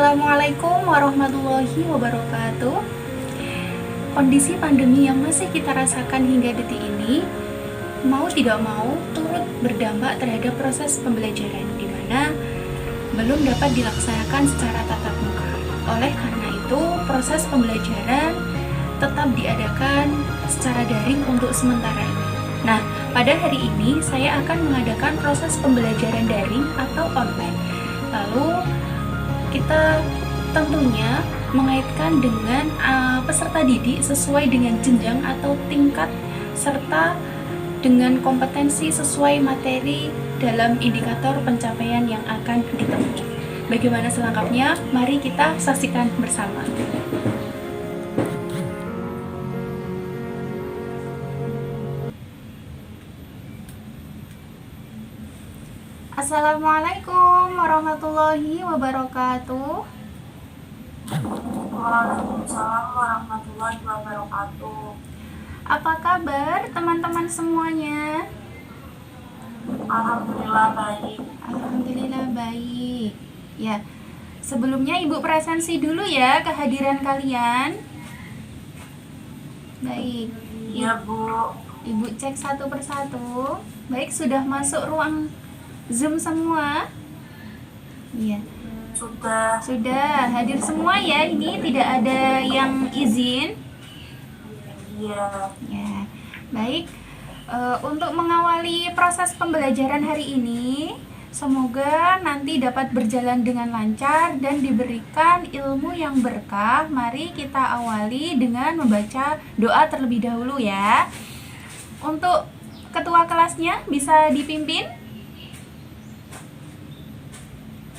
Assalamualaikum warahmatullahi wabarakatuh. Kondisi pandemi yang masih kita rasakan hingga detik ini, mau tidak mau turut berdampak terhadap proses pembelajaran, di mana belum dapat dilaksanakan secara tatap muka. Oleh karena itu, proses pembelajaran tetap diadakan secara daring untuk sementara ini. Nah, pada hari ini saya akan mengadakan proses pembelajaran daring atau online. Lalu kita tentunya mengaitkan dengan peserta didik sesuai dengan jenjang atau tingkat serta dengan kompetensi sesuai materi dalam indikator pencapaian yang akan ditempuh. Bagaimana selengkapnya? Mari kita saksikan bersama. Assalamualaikum warahmatullahi wabarakatuh. Waalaikumsalam warahmatullahi wabarakatuh. Apa kabar teman-teman semuanya? Alhamdulillah baik. Alhamdulillah baik. Ya, sebelumnya Ibu presensi dulu ya kehadiran kalian. Baik. Iya Bu. Ibu cek satu persatu. Baik, sudah masuk ruang Zoom semua? Iya. Sudah hadir semua ya. Ini tidak ada yang izin. Iya. Ya. Baik. Untuk mengawali proses pembelajaran hari ini, semoga nanti dapat berjalan dengan lancar dan diberikan ilmu yang berkah. Mari kita awali dengan membaca doa terlebih dahulu ya. Untuk ketua kelasnya bisa dipimpin?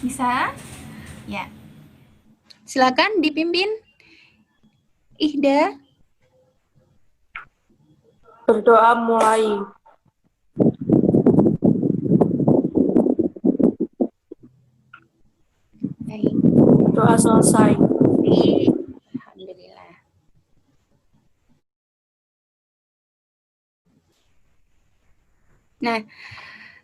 Bisa? Ya. Silakan dipimpin. Ihda. Berdoa mulai. Baik. Doa selesai. Alhamdulillah. Nah,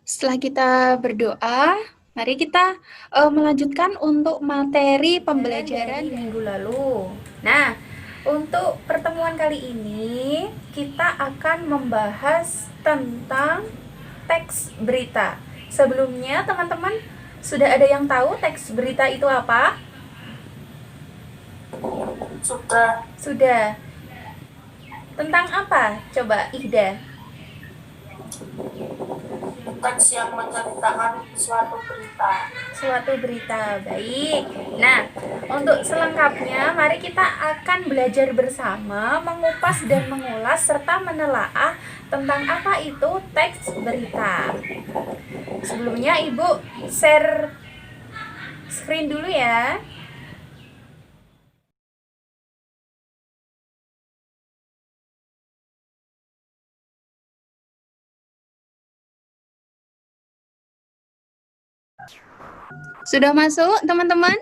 setelah kita berdoa, mari kita melanjutkan untuk materi pembelajaran minggu lalu. Nah, untuk pertemuan kali ini kita akan membahas tentang teks berita. Sebelumnya teman-teman sudah ada yang tahu teks berita itu apa? Sudah. Tentang apa? Coba Ihda. Teks yang menceritakan suatu berita. Baik. Nah, untuk selengkapnya mari kita akan belajar bersama mengupas dan mengulas serta menelaah tentang apa itu teks berita. Sebelumnya Ibu share screen dulu ya. Sudah masuk teman-teman?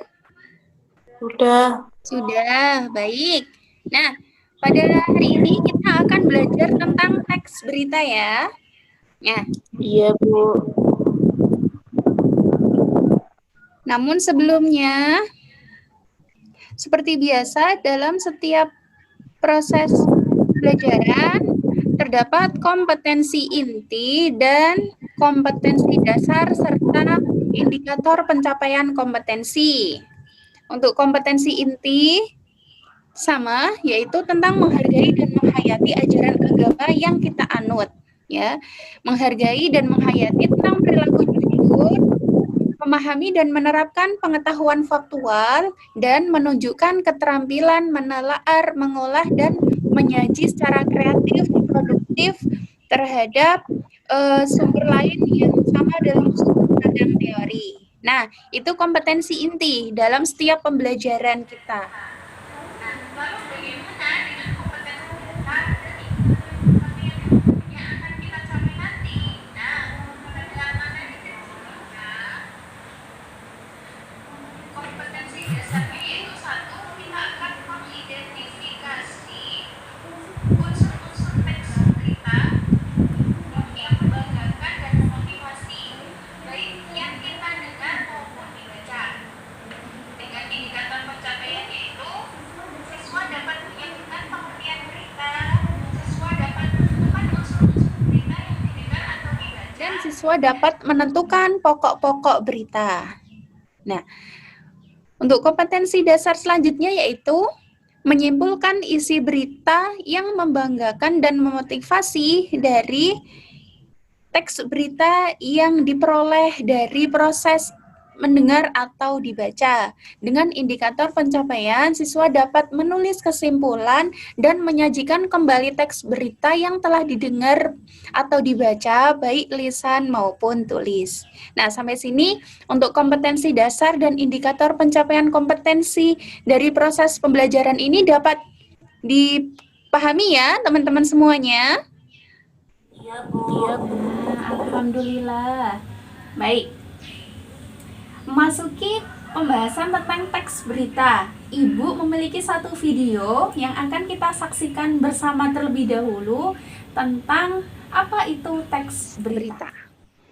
Sudah, baik. Nah, pada hari ini kita akan belajar tentang teks berita ya. Ya. Iya Bu. Namun sebelumnya, seperti biasa dalam setiap proses pembelajaran, terdapat kompetensi inti dan kompetensi dasar serta indikator pencapaian kompetensi. Untuk kompetensi inti sama, yaitu tentang menghargai dan menghayati ajaran agama yang kita anut, ya. Menghargai dan menghayati tentang perilaku jujur, memahami dan menerapkan pengetahuan faktual, dan menunjukkan keterampilan menelaah, mengolah, dan menyaji secara kreatif, produktif terhadap sumber lain yang sama dalam sudut pandang teori. Nah, itu kompetensi inti dalam setiap pembelajaran kita. Baik yang kita dengar maupun dibaca. Dengan indikator siswa dapat menentukan pokok-pokok berita. Nah, untuk kompetensi dasar selanjutnya yaitu menyimpulkan isi berita yang membanggakan dan memotivasi dari teks berita yang diperoleh dari proses mendengar atau dibaca. Dengan indikator pencapaian, siswa dapat menulis kesimpulan dan menyajikan kembali teks berita yang telah didengar atau dibaca, baik lisan maupun tulis. Nah, sampai sini untuk kompetensi dasar dan indikator pencapaian kompetensi dari proses pembelajaran ini dapat dipahami ya, teman-teman semuanya. Iya, Bu. Alhamdulillah. Baik. Memasuki pembahasan tentang teks berita. Ibu memiliki satu video yang akan kita saksikan bersama terlebih dahulu tentang apa itu teks berita.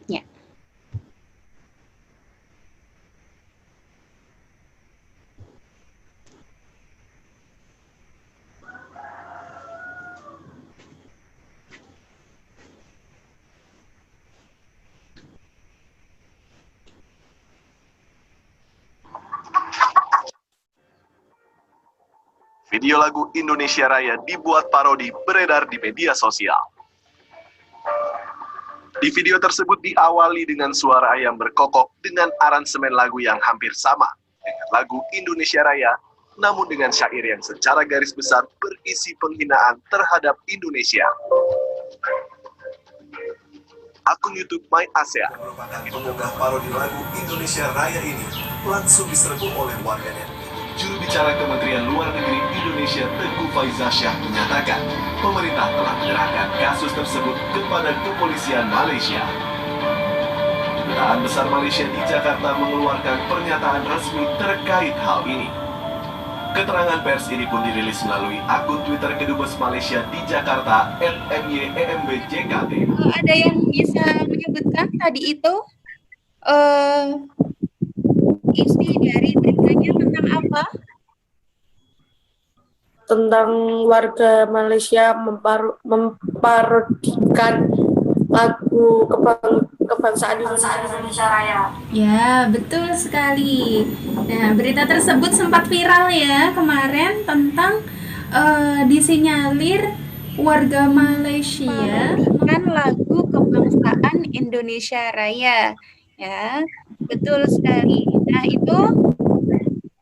Ya. Video lagu Indonesia Raya dibuat parodi beredar di media sosial. Di video tersebut diawali dengan suara ayam berkokok dengan aransemen lagu yang hampir sama dengan lagu Indonesia Raya, namun dengan syair yang secara garis besar berisi penghinaan terhadap Indonesia. Akun YouTube My Asia mengunggah parodi lagu Indonesia Raya ini langsung diserbu oleh warganet. Juru bicara Kementerian Luar Negeri Indonesia Tengku Faizasyah menyatakan pemerintah telah menyerahkan kasus tersebut kepada kepolisian Malaysia. Kedutaan Besar Malaysia di Jakarta mengeluarkan pernyataan resmi terkait hal ini. Keterangan pers ini pun dirilis melalui akun Twitter Kedubes Malaysia di Jakarta @myembjkt. Ada yang bisa menyebutkan tadi itu isi dari beritanya tentang apa? Tentang warga Malaysia memparodikan lagu kebangsaan Indonesia Raya. Ya, betul sekali. Nah, berita tersebut sempat viral ya kemarin tentang disinyalir warga Malaysia dengan lagu kebangsaan Indonesia Raya. Ya, betul sekali. Nah, itu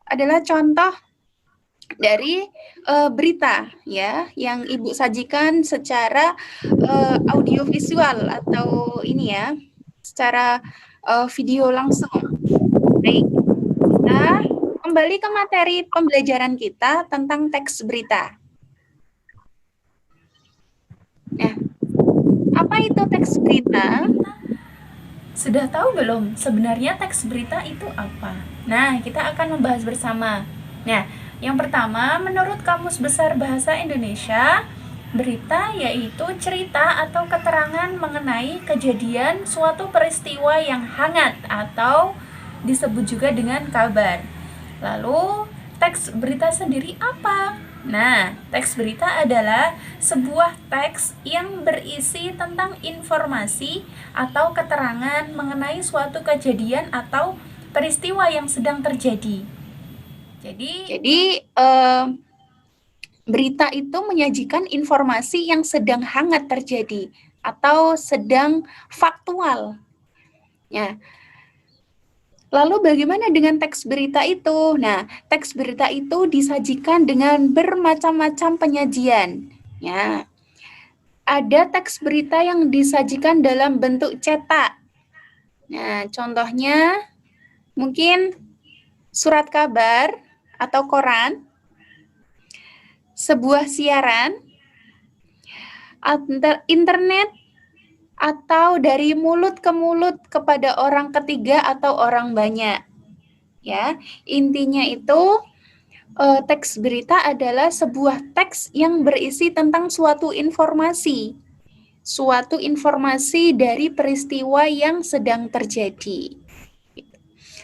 adalah contoh dari berita ya yang Ibu sajikan secara audiovisual atau ini ya, secara video langsung. Baik. Nah, kembali ke materi pembelajaran kita tentang teks berita. Nah, apa itu teks berita? Sudah tahu belum sebenarnya teks berita itu apa? Nah, kita akan membahas bersama. Nah, yang pertama, menurut Kamus Besar Bahasa Indonesia, berita yaitu cerita atau keterangan mengenai kejadian suatu peristiwa yang hangat atau disebut juga dengan kabar. Lalu, teks berita sendiri apa? Nah, teks berita adalah sebuah teks yang berisi tentang informasi atau keterangan mengenai suatu kejadian atau peristiwa yang sedang terjadi. Jadi berita itu menyajikan informasi yang sedang hangat terjadi atau sedang faktual. Ya. Lalu bagaimana dengan teks berita itu? Nah, teks berita itu disajikan dengan bermacam-macam penyajian. Ya. Ada teks berita yang disajikan dalam bentuk cetak. Nah, contohnya mungkin surat kabar atau koran, sebuah siaran, internet, atau dari mulut ke mulut kepada orang ketiga atau orang banyak. Ya, intinya itu teks berita adalah sebuah teks yang berisi tentang suatu informasi dari peristiwa yang sedang terjadi.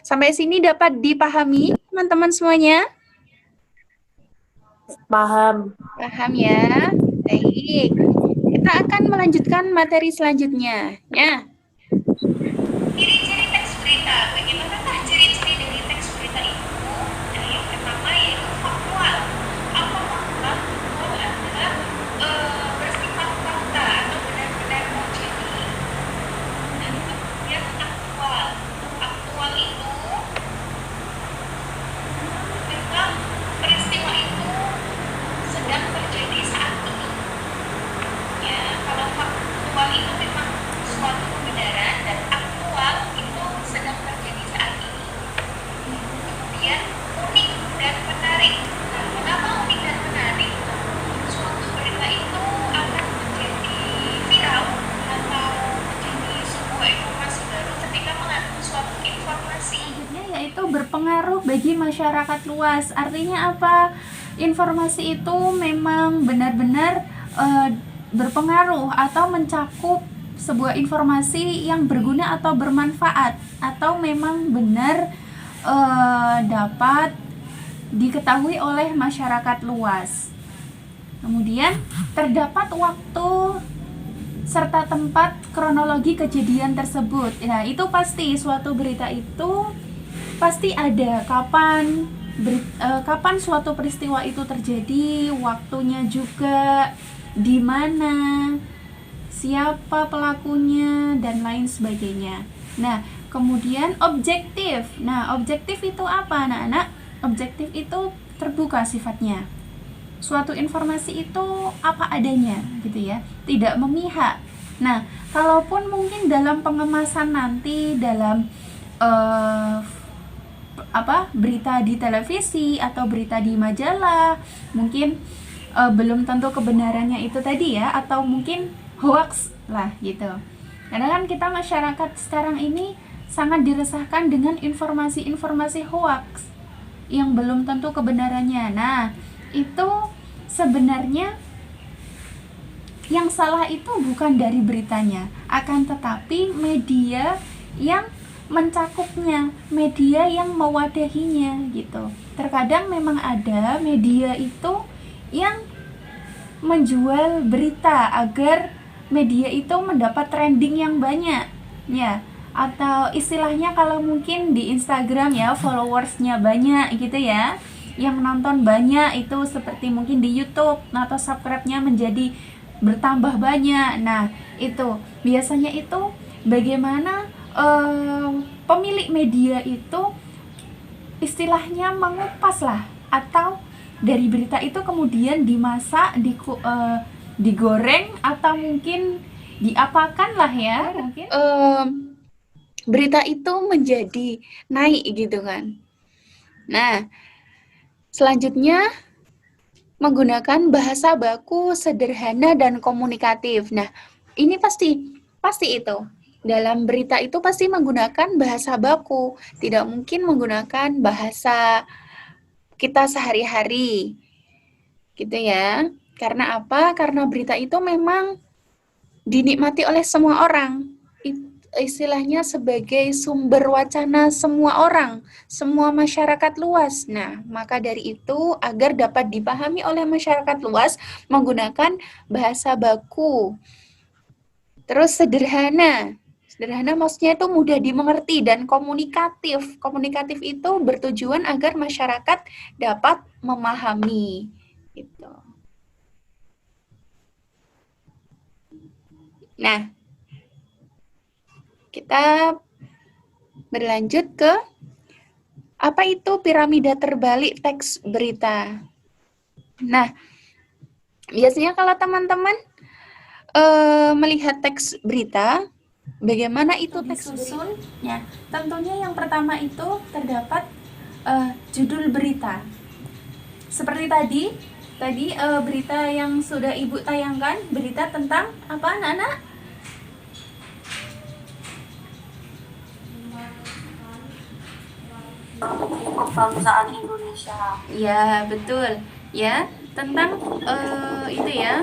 Sampai sini dapat dipahami teman-teman semuanya? Paham. Paham ya? Baik. Kita akan melanjutkan materi selanjutnya. Ya. masyarakat luas. Artinya apa? Informasi itu memang benar-benar berpengaruh atau mencakup sebuah informasi yang berguna atau bermanfaat, atau memang benar dapat diketahui oleh masyarakat luas. Kemudian terdapat waktu serta tempat kronologi kejadian tersebut. Nah, itu pasti suatu berita itu pasti ada kapan suatu peristiwa itu terjadi, waktunya juga, di mana, siapa pelakunya, dan lain sebagainya. Nah, kemudian objektif. Nah, objektif itu apa, anak-anak? Objektif itu terbuka sifatnya. Suatu informasi itu apa adanya, gitu ya, tidak memihak. Nah, kalaupun mungkin dalam pengemasan nanti, dalam berita di televisi atau berita di majalah, mungkin belum tentu kebenarannya itu tadi ya, atau mungkin hoax lah gitu. Karena kan kita masyarakat sekarang ini sangat diresahkan dengan informasi-informasi hoax yang belum tentu kebenarannya. Nah, itu sebenarnya yang salah itu bukan dari beritanya, akan tetapi media yang mencakupnya, media yang mewadahinya gitu. Terkadang memang ada media itu yang menjual berita agar media itu mendapat trending yang banyak ya, atau istilahnya kalau mungkin di Instagram ya, followersnya banyak gitu ya, yang nonton banyak, itu seperti mungkin di YouTube atau subscribe-nya menjadi bertambah banyak. Nah, itu biasanya itu bagaimana pemilik media itu istilahnya mengupas lah, atau dari berita itu kemudian dimasak, digoreng, atau mungkin diapakan lah ya, mungkin berita itu menjadi naik gitu kan. Nah, selanjutnya menggunakan bahasa baku sederhana dan komunikatif. Nah, ini pasti itu. Dalam berita itu pasti menggunakan bahasa baku, tidak mungkin menggunakan bahasa kita sehari-hari. Gitu ya. Karena apa? Karena berita itu memang dinikmati oleh semua orang. Istilahnya sebagai sumber wacana semua orang, semua masyarakat luas. Nah, maka dari itu agar dapat dipahami oleh masyarakat luas menggunakan bahasa baku. Terus sederhana. Sederhana maksudnya itu mudah dimengerti, dan komunikatif. Komunikatif itu bertujuan agar masyarakat dapat memahami. Gitu. Nah, kita berlanjut ke apa itu piramida terbalik teks berita. Nah, biasanya kalau teman-teman melihat teks berita, bagaimana itu teks disusun? Ya, tentunya yang pertama itu terdapat judul berita. Seperti tadi berita yang sudah Ibu tayangkan, berita tentang apa, anak-anak? Kebangsaan Indonesia. Ya, betul. Ya, tentang itu ya,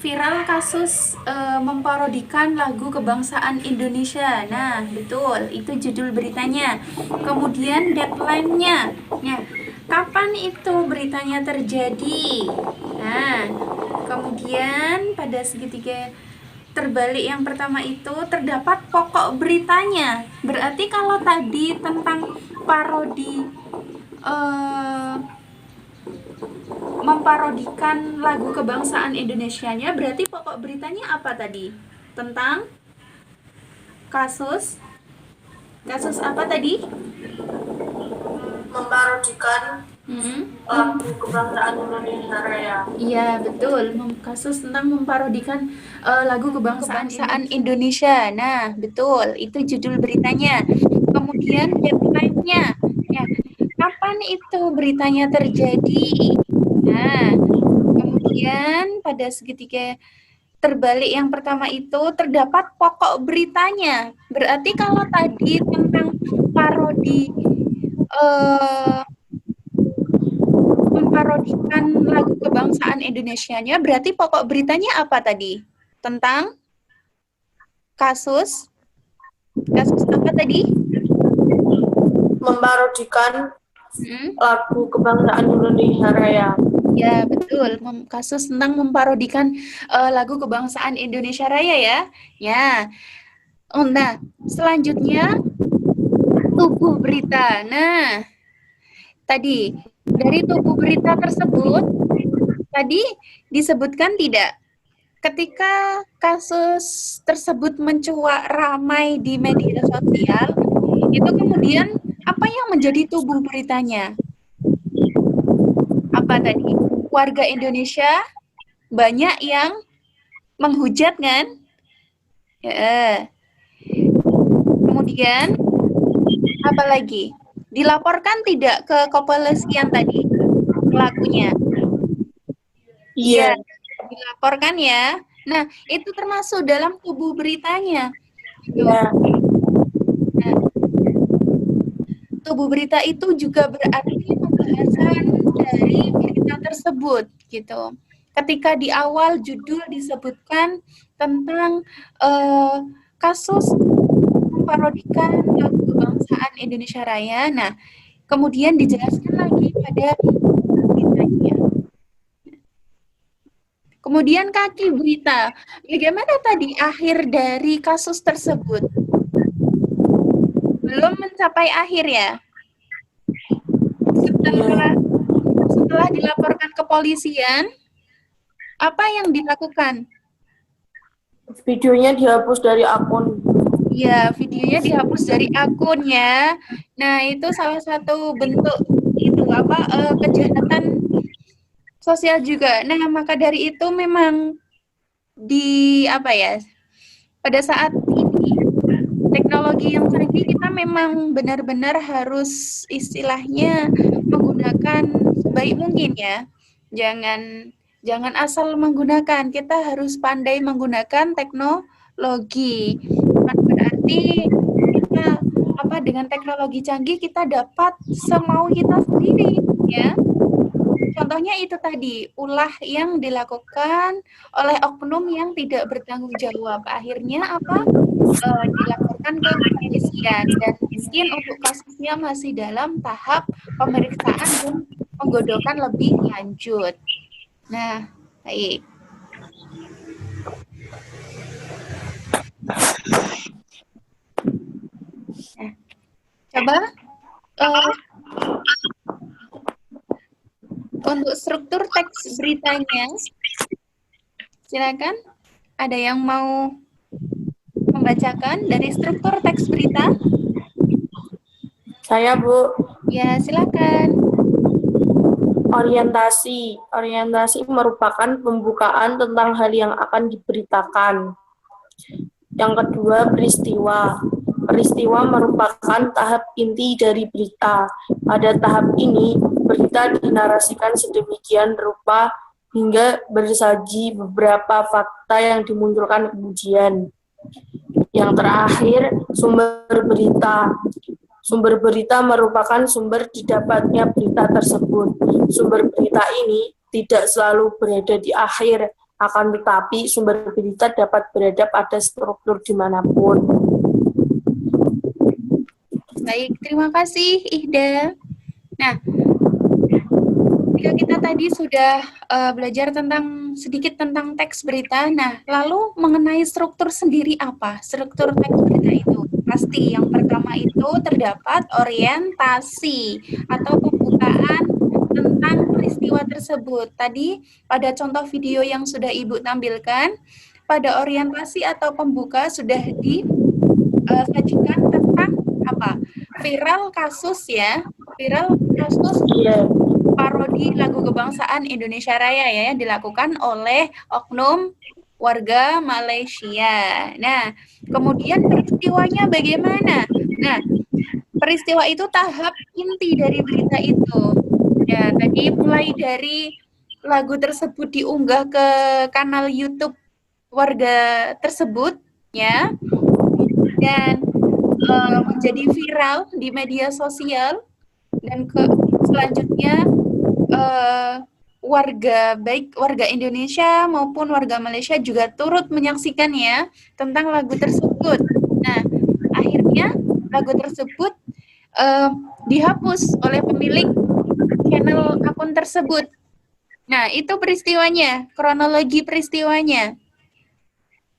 viral kasus memparodikan lagu kebangsaan Indonesia. Nah, betul, itu judul beritanya. Kemudian deadline-nya. Ya, kapan itu beritanya terjadi? Nah, kemudian pada segitiga terbalik yang pertama itu terdapat pokok beritanya. Berarti kalau tadi tentang parodi memparodikan lagu kebangsaan Indonesianya, berarti pokok beritanya apa tadi? Tentang kasus apa tadi? Memparodikan lagu kebangsaan Indonesia Raya. Iya, betul. Kasus tentang memparodikan lagu kebangsaan Indonesia. Nah, betul. Itu judul beritanya. Kemudian deadline-nya. Ya, kapan itu beritanya terjadi? Nah, kemudian pada segitiga terbalik yang pertama itu terdapat pokok beritanya. Berarti kalau tadi tentang parodi eh, memparodikan lagu kebangsaan Indonesianya. Berarti pokok beritanya apa tadi? Tentang kasus apa tadi? Memparodikan Hmm? lagu kebangsaan Indonesia Raya. Ya, betul. Kasus tentang memparodikan lagu kebangsaan Indonesia Raya ya. Ya. Oh, nah, selanjutnya tubuh berita. Nah, tadi dari tubuh berita tersebut tadi disebutkan tidak ketika kasus tersebut mencuat ramai di media sosial, itu kemudian apa yang menjadi tubuh beritanya? Apa tadi? Warga Indonesia banyak yang menghujat kan? Ya. Kemudian apa lagi? Dilaporkan tidak ke kepolisian tadi pelakunya? Iya, Iya. dilaporkan ya. Nah, itu termasuk dalam tubuh beritanya. Gitu. Iya. Nah, tubuh berita itu juga berarti pembahasan dari berita tersebut gitu. Ketika di awal judul disebutkan tentang kasus memparodikan lagu kebangsaan Indonesia Raya. Nah, kemudian dijelaskan lagi pada beritanya. Kemudian kaki berita. Bagaimana tadi akhir dari kasus tersebut? Belum mencapai akhir ya. Setelah dilaporkan ke polisian, apa yang dilakukan? Videonya dihapus dari akun. Ya, videonya dihapus dari akun ya. Nah, itu salah satu bentuk itu kejahatan sosial juga. Nah, maka dari itu memang pada saat ini teknologi yang canggih kita memang benar-benar harus istilahnya menggunakan sebaik mungkin ya. Jangan asal menggunakan, kita harus pandai menggunakan teknologi. Bukan berarti kita dengan teknologi canggih kita dapat semau kita sendiri ya. Contohnya itu tadi, ulah yang dilakukan oleh oknum yang tidak bertanggung jawab. Akhirnya dilaporkan ke kepolisian dan mungkin untuk kasusnya masih dalam tahap pemeriksaan dan penggodokan lebih lanjut. Nah, baik. Nah, coba untuk struktur teks beritanya, silakan. Ada yang mau membacakan dari struktur teks berita? Saya, Bu. Ya, silakan. Orientasi. Orientasi merupakan pembukaan tentang hal yang akan diberitakan. Yang kedua, peristiwa. Peristiwa merupakan tahap inti dari berita. Pada tahap ini, berita dinarasikan sedemikian rupa hingga bersaji beberapa fakta yang dimunculkan kemudian. Yang terakhir, sumber berita. Sumber berita merupakan sumber didapatnya berita tersebut. Sumber berita ini tidak selalu berada di akhir, akan tetapi sumber berita dapat berada pada struktur dimanapun. Baik, terima kasih Ihda. Nah, jika kita tadi sudah belajar sedikit tentang teks berita, nah lalu mengenai struktur sendiri apa? Struktur teks berita itu pasti yang pertama itu terdapat orientasi atau pembukaan tentang peristiwa tersebut. Tadi pada contoh video yang sudah Ibu tampilkan, pada orientasi atau pembuka sudah disajikan tentang apa? Viral kasus ya, viral kasus parodi lagu kebangsaan Indonesia Raya ya yang dilakukan oleh oknum warga Malaysia. Nah, kemudian peristiwanya bagaimana? Nah, peristiwa itu tahap inti dari berita itu. Ya, tadi mulai dari lagu tersebut diunggah ke kanal YouTube warga tersebut, ya, dan menjadi viral di media sosial. Dan selanjutnya eh, baik warga Indonesia maupun warga Malaysia juga turut menyaksikannya tentang lagu tersebut. Nah, akhirnya lagu tersebut eh, dihapus oleh pemilik channel akun tersebut. Nah, itu peristiwanya, kronologi peristiwanya.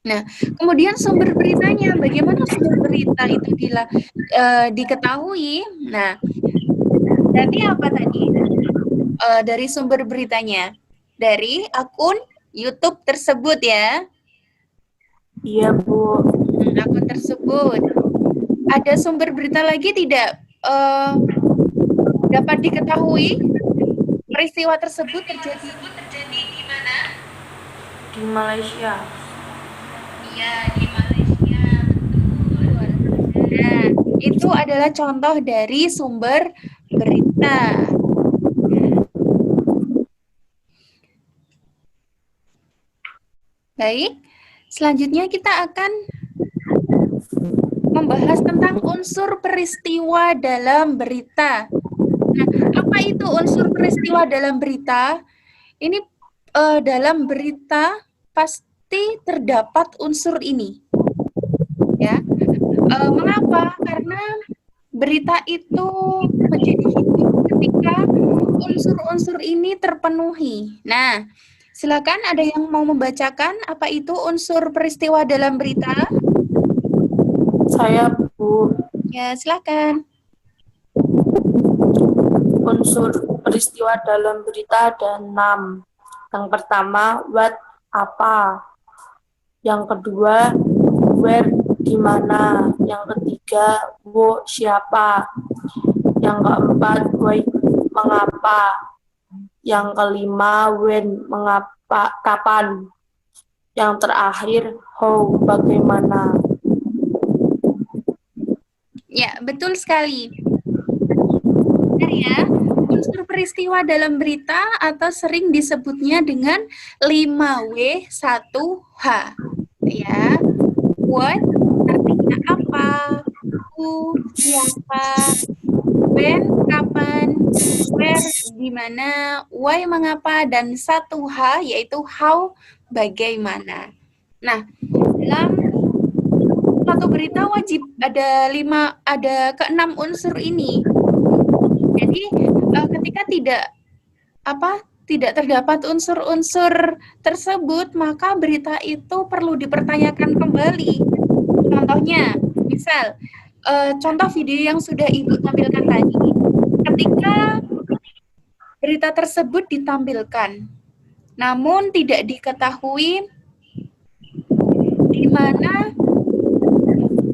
Nah, kemudian sumber beritanya, bagaimana sumber berita itu diketahui? Nah, berarti apa tadi? Dari sumber beritanya, dari akun YouTube tersebut ya. Iya, Bu. Akun tersebut. Ada sumber berita lagi tidak dapat diketahui peristiwa tersebut terjadi di mana? Di Malaysia. Iya, di Malaysia, betul. Nah, itu adalah contoh dari sumber berita. Baik, selanjutnya kita akan membahas tentang unsur peristiwa dalam berita. Nah, apa itu unsur peristiwa dalam berita? Ini dalam berita pasti terdapat unsur ini. Ya, mengapa? Karena berita itu menjadi hidup ketika unsur-unsur ini terpenuhi. Nah, silakan ada yang mau membacakan apa itu unsur peristiwa dalam berita? Saya, Bu. Ya, silakan. Unsur peristiwa dalam berita ada 6. Yang pertama, what, apa. Yang kedua, where, di mana. Yang ketiga, who, siapa. Yang keempat, why, mengapa. Yang kelima, when, mengapa, kapan. Yang terakhir, how, bagaimana. Ya, betul sekali. Benar ya, unsur peristiwa dalam berita atau sering disebutnya dengan 5W1H. Ya, what artinya apa, who siapa, when kapan, where di mana, why mengapa, dan 1H yaitu how bagaimana. Nah, dalam satu berita wajib ada keenam unsur ini. Jadi ketika tidak terdapat unsur-unsur tersebut, maka berita itu perlu dipertanyakan kembali. Contohnya, misal contoh video yang sudah Ibu tampilkan tadi, ketika berita tersebut ditampilkan, namun tidak diketahui di mana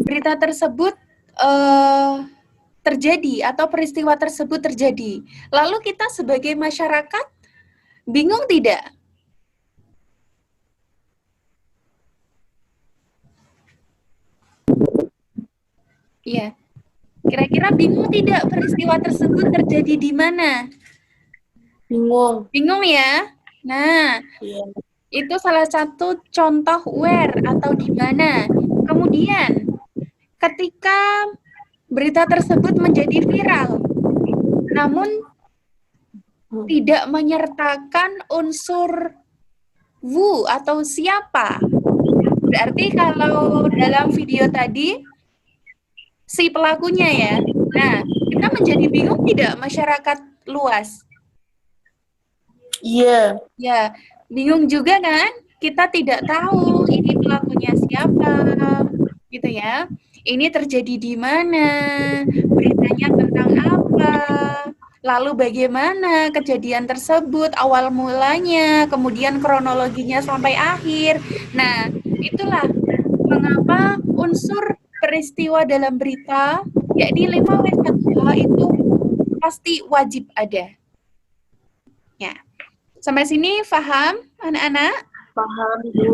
berita tersebut terjadi atau peristiwa tersebut terjadi. Lalu kita sebagai masyarakat bingung tidak? Iya. Kira-kira bingung tidak peristiwa tersebut terjadi di mana? Bingung. Bingung ya? Nah, Iya. itu salah satu contoh where atau di mana. Kemudian, ketika berita tersebut menjadi viral, namun tidak menyertakan unsur who atau siapa. Berarti kalau dalam video tadi, si pelakunya ya. Nah, kita menjadi bingung tidak masyarakat luas? Iya. Ya, bingung juga kan? Kita tidak tahu ini pelakunya siapa, gitu ya. Ini terjadi di mana? Beritanya tentang apa? Lalu bagaimana kejadian tersebut, awal mulanya, kemudian kronologinya sampai akhir. Nah, itulah mengapa unsur peristiwa dalam berita, yakni 5W1H itu pasti wajib ada. Ya. Sampai sini paham, anak-anak? Paham, Bu.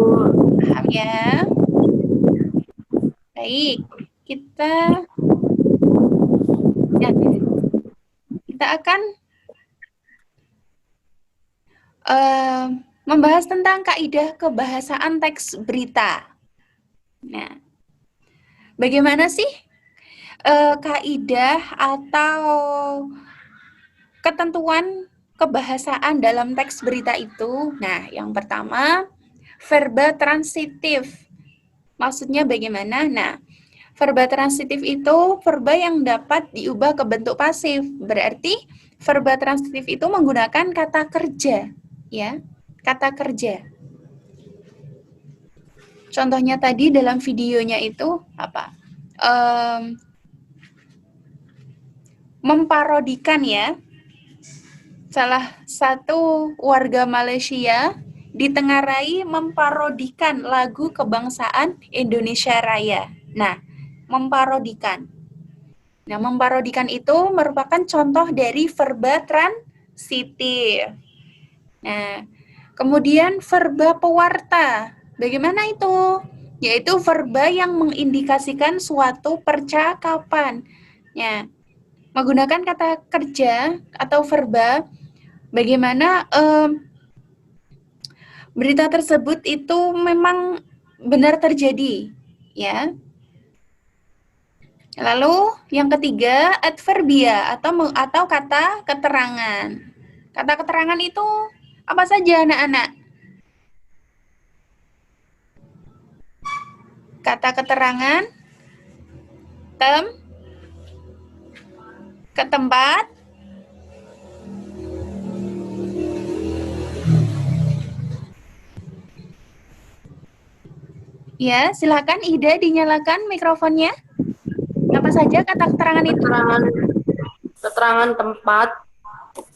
Paham ya? Baik, kita akan membahas tentang kaidah kebahasaan teks berita. Nah, bagaimana sih kaidah atau ketentuan kebahasaan dalam teks berita itu. Nah, yang pertama, verba transitif. Maksudnya bagaimana? Nah, verba transitif itu verba yang dapat diubah ke bentuk pasif. Berarti verba transitif itu menggunakan kata kerja, ya. Kata kerja. Contohnya tadi dalam videonya itu apa? Memparodikan, ya. Salah satu warga Malaysia ditengarai memparodikan lagu kebangsaan Indonesia Raya. Nah, memparodikan. Nah, memparodikan itu merupakan contoh dari verba transitif. Nah, kemudian verba pewarta. Bagaimana itu? Yaitu verba yang mengindikasikan suatu percakapan. Ya, menggunakan kata kerja atau verba, bagaimana berita tersebut itu memang benar terjadi, ya. Lalu yang ketiga, adverbia atau kata keterangan. Kata keterangan itu apa saja, anak-anak? Kata keterangan, ke tempat, ya, silakan Ida dinyalakan mikrofonnya. Apa saja kata keterangan itu? Keterangan tempat,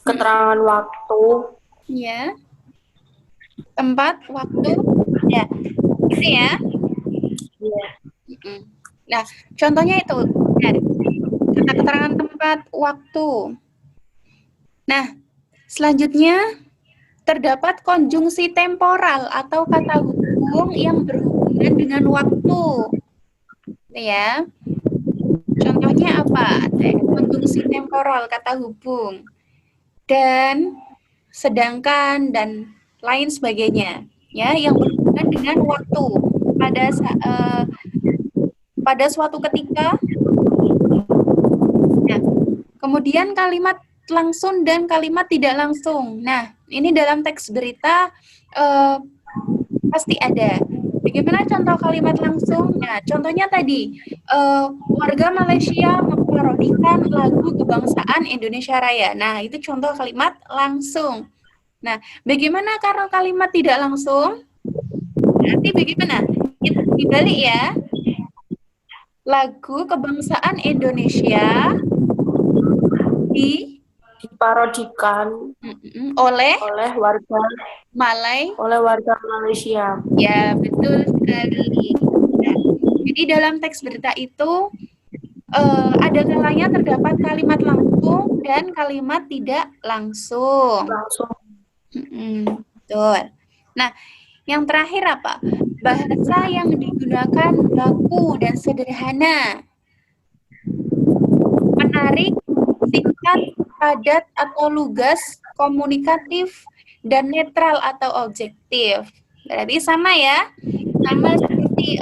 keterangan waktu. Ya. Tempat, waktu, ya. Gitu ya. Iya. Nah, contohnya itu, kata keterangan tempat, waktu. Nah, selanjutnya terdapat konjungsi temporal atau kata hubung yang berhubungan dengan waktu. Ya. Contohnya apa? Konjungsi temporal, kata hubung. Dan, sedangkan, dan lain sebagainya. Ya, yang berhubungan dengan waktu. Pada suatu ketika. Nah, kemudian kalimat langsung dan kalimat tidak langsung. Nah, ini dalam teks berita pasti ada. Bagaimana contoh kalimat langsung? Nah, contohnya tadi, warga Malaysia memparodikan lagu kebangsaan Indonesia Raya. Nah, itu contoh kalimat langsung. Nah, bagaimana kalau kalimat tidak langsung? Berarti bagaimana? Kita dibalik ya. Lagu kebangsaan Indonesia diparodikan oleh warga Malaysia. Ya, betul sekali. Ya. Jadi dalam teks berita itu ada kalanya terdapat kalimat langsung dan kalimat tidak langsung. Betul. Nah, yang terakhir apa? Bahasa yang digunakan baku dan sederhana. Menarik, singkat, padat atau lugas, komunikatif, dan netral atau objektif. Berarti sama ya, sama seperti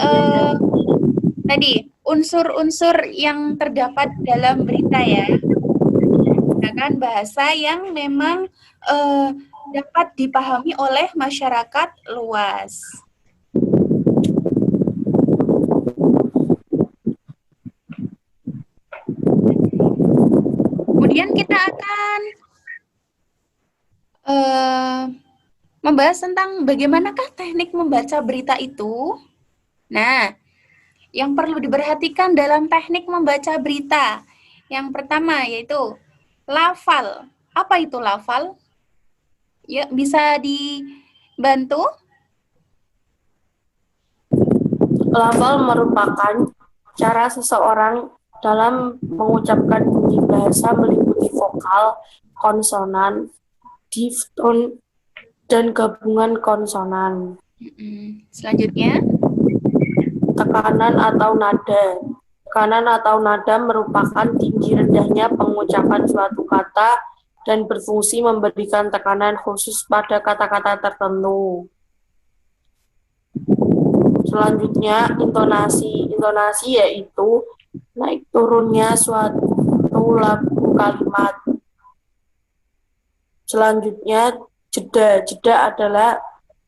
tadi unsur-unsur yang terdapat dalam berita ya. Menggunakan bahasa yang memang dapat dipahami oleh masyarakat luas. Kemudian kita akan membahas tentang bagaimanakah teknik membaca berita itu. Nah, yang perlu diperhatikan dalam teknik membaca berita. Yang pertama yaitu lafal. Apa itu lafal? Ya, bisa dibantu? Lafal merupakan cara seseorang dalam mengucapkan bunyi bahasa meliputi vokal, konsonan, difton, dan gabungan konsonan. Selanjutnya, tekanan atau nada. Tekanan atau nada merupakan tinggi rendahnya pengucapan suatu kata dan berfungsi memberikan tekanan khusus pada kata-kata tertentu. Selanjutnya, intonasi. Intonasi yaitu naik turunnya suatu lagu kalimat. Selanjutnya, jeda. Jeda adalah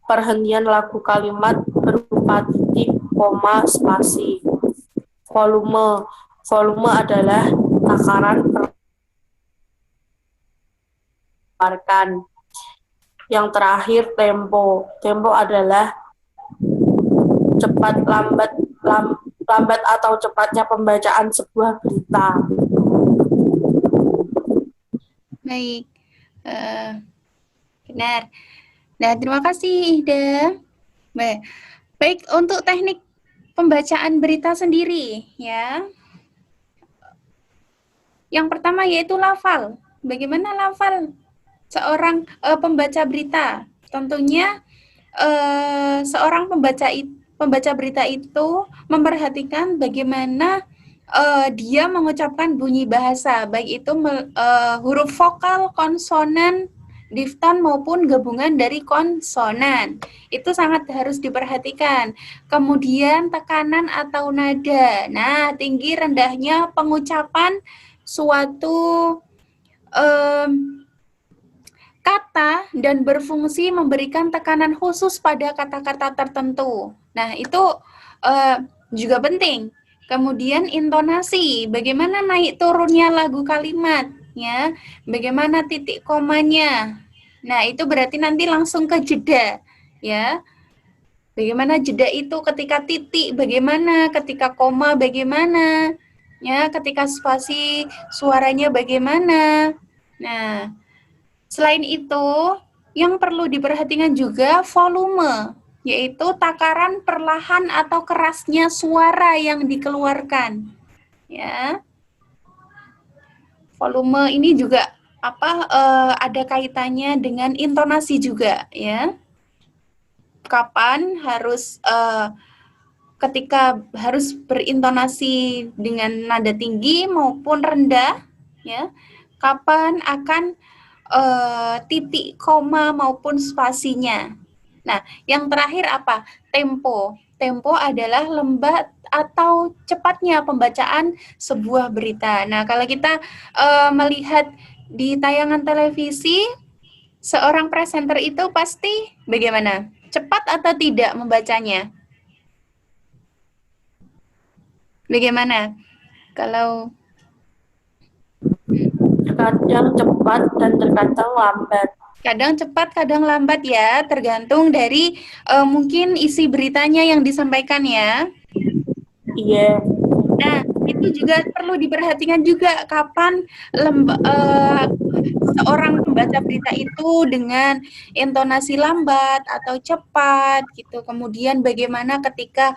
perhentian lagu kalimat berupa titik, koma, spasi. Volume. Volume adalah takaran pergerakan. Yang terakhir, tempo. Tempo adalah cepat lambat atau cepatnya pembacaan sebuah berita. Baik, benar. Nah, terima kasih Ida. Baik, untuk teknik pembacaan berita sendiri, ya. Yang pertama yaitu lafal. Bagaimana lafal seorang pembaca berita? Tentunya seorang pembaca berita itu memperhatikan bagaimana dia mengucapkan bunyi bahasa, baik itu huruf vokal, konsonan, difton maupun gabungan dari konsonan. Itu sangat harus diperhatikan. Kemudian tekanan atau nada. Nah, tinggi rendahnya pengucapan suatu kata dan berfungsi memberikan tekanan khusus pada kata-kata tertentu. Nah, itu juga penting. Kemudian intonasi, bagaimana naik turunnya lagu kalimat, ya, bagaimana titik komanya. Nah, itu berarti nanti langsung ke jeda, ya. Bagaimana jeda itu ketika titik, bagaimana ketika koma, bagaimana, ya, ketika spasi suaranya bagaimana. Nah, selain itu, yang perlu diperhatikan juga volume, yaitu takaran perlahan atau kerasnya suara yang dikeluarkan. Ya, volume ini juga ada kaitannya dengan intonasi juga, ya. Kapan harus ketika harus berintonasi dengan nada tinggi maupun rendah, ya. Kapan akan titik koma maupun spasinya. Nah, yang terakhir apa? Tempo. Tempo adalah lambat atau cepatnya pembacaan sebuah berita. Nah, kalau kita melihat di tayangan televisi, seorang presenter itu pasti bagaimana? Cepat atau tidak membacanya? Bagaimana? Kalau Terkadang cepat dan terkadang lambat. kadang cepat, kadang lambat ya, tergantung dari mungkin isi beritanya yang disampaikan ya. Iya. Nah, itu juga perlu diperhatikan juga kapan seorang pembaca berita itu dengan intonasi lambat atau cepat gitu. Kemudian bagaimana ketika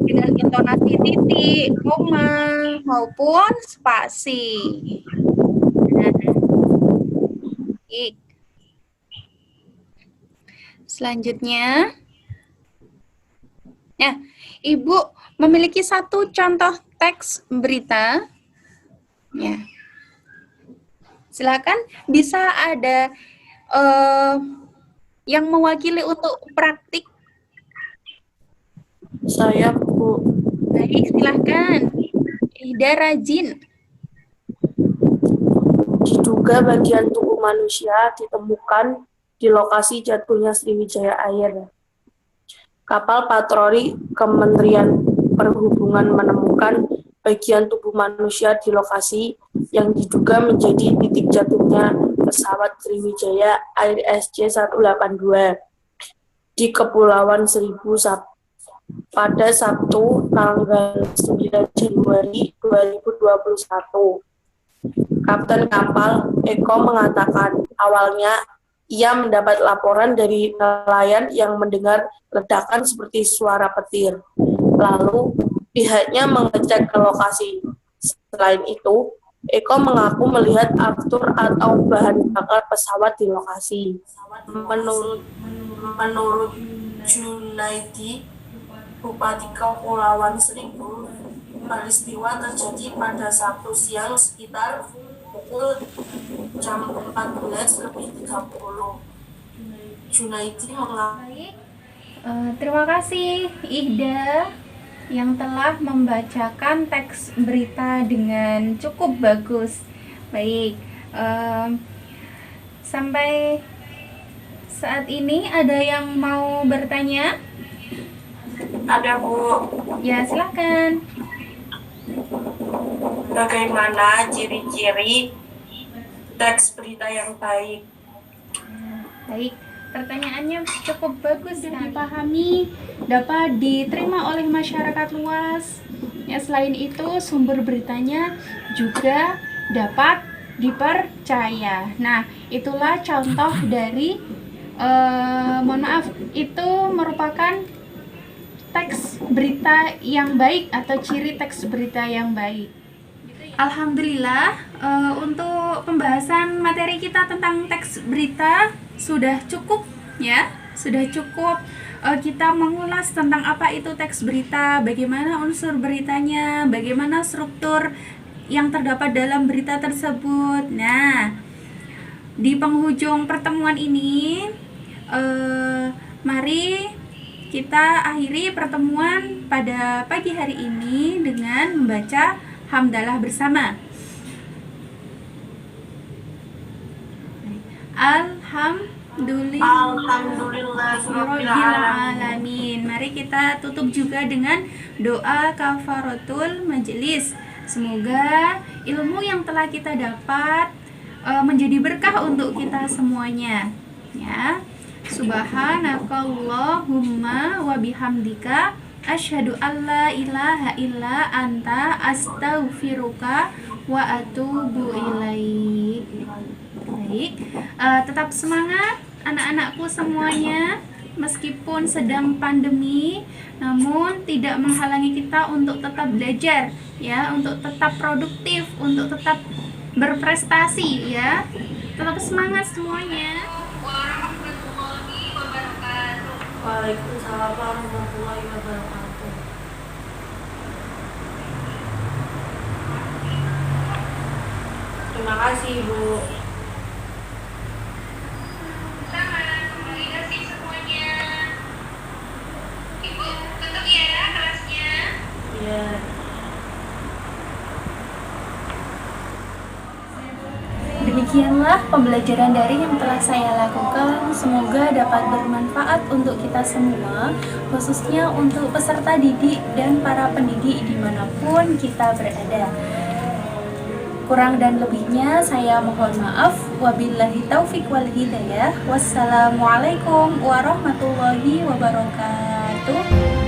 dengan intonasi titik, koma maupun spasi. Nah, baik. Selanjutnya, nah, Ibu memiliki satu contoh teks berita. Ya. Silakan, bisa ada yang mewakili untuk praktik. Saya, Bu. Baik, silakan. Ida Rajin. Diduga bagian tubuh manusia ditemukan di lokasi jatuhnya Sriwijaya Air. Kapal patroli Kementerian Perhubungan menemukan bagian tubuh manusia di lokasi yang diduga menjadi titik jatuhnya pesawat Sriwijaya Air SJ182 di Kepulauan Seribu pada Sabtu tanggal 9 Januari 2021. Kapten kapal Eko mengatakan awalnya ia mendapat laporan dari nelayan yang mendengar ledakan seperti suara petir. Lalu pihaknya mengecek ke lokasi. Selain itu, Eko mengaku melihat aftur atau bahan bakar pesawat di lokasi. Menurut Junaidi, Bupati Kepulauan Seribu, peristiwa terjadi pada Sabtu siang sekitar pukul jam 14.30. Junaidi Baik, terima kasih Ida yang telah membacakan teks berita dengan cukup bagus. Baik, Sampai saat ini ada yang mau bertanya? Ada, Bu. Ya, silakan. Bagaimana ciri-ciri teks berita yang baik? Baik, pertanyaannya cukup bagus dan dipahami, dapat diterima oleh masyarakat luas. Ya, selain itu sumber beritanya juga dapat dipercaya. Nah, itulah contoh dari mohon maaf, itu merupakan teks berita yang baik atau ciri teks berita yang baik. Alhamdulillah, untuk pembahasan materi kita tentang teks berita sudah cukup ya, sudah cukup. Kita mengulas tentang apa itu teks berita, bagaimana unsur beritanya, bagaimana struktur yang terdapat dalam berita tersebut. Nah, di penghujung pertemuan ini, mari kita akhiri pertemuan pada pagi hari ini dengan membaca hamdalah bersama. Alhamdulillahirrahmanirrahim. Mari kita tutup juga dengan doa kafaratul majelis. Semoga ilmu yang telah kita dapat menjadi berkah untuk kita semuanya. Ya. Subhanakallahumma wa bihamdika asyhadu alla ilaha illa anta astaghfiruka wa atubu ilaik. Baik, tetap semangat anak-anakku semuanya. Meskipun sedang pandemi, namun tidak menghalangi kita untuk tetap belajar, ya, untuk tetap produktif, untuk tetap berprestasi, ya. Tetap semangat semuanya. Warahmatullahi wabarakatuh. Waalaikumsalam warahmatullahi wabarakatuh. Terima kasih, Bu. Demikianlah pembelajaran daring yang telah saya lakukan. Semoga dapat bermanfaat untuk kita semua, khususnya untuk peserta didik dan para pendidik dimanapun kita berada. Kurang dan lebihnya saya mohon maaf. Wabillahi taufik wal hidayah. Wassalamualaikum warahmatullahi wabarakatuh.